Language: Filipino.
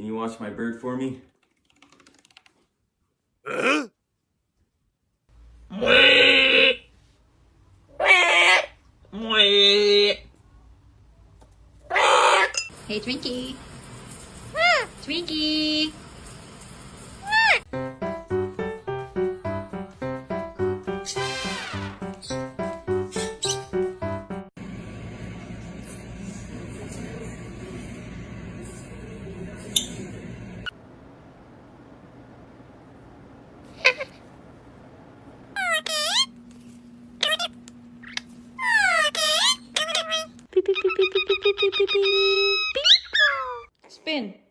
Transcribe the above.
Can you watch my bird for me? Hey, Twinkie. Twinkie. Beep, beep, beep, beep, beep, beep, beep, beep, beep, beep. Spin.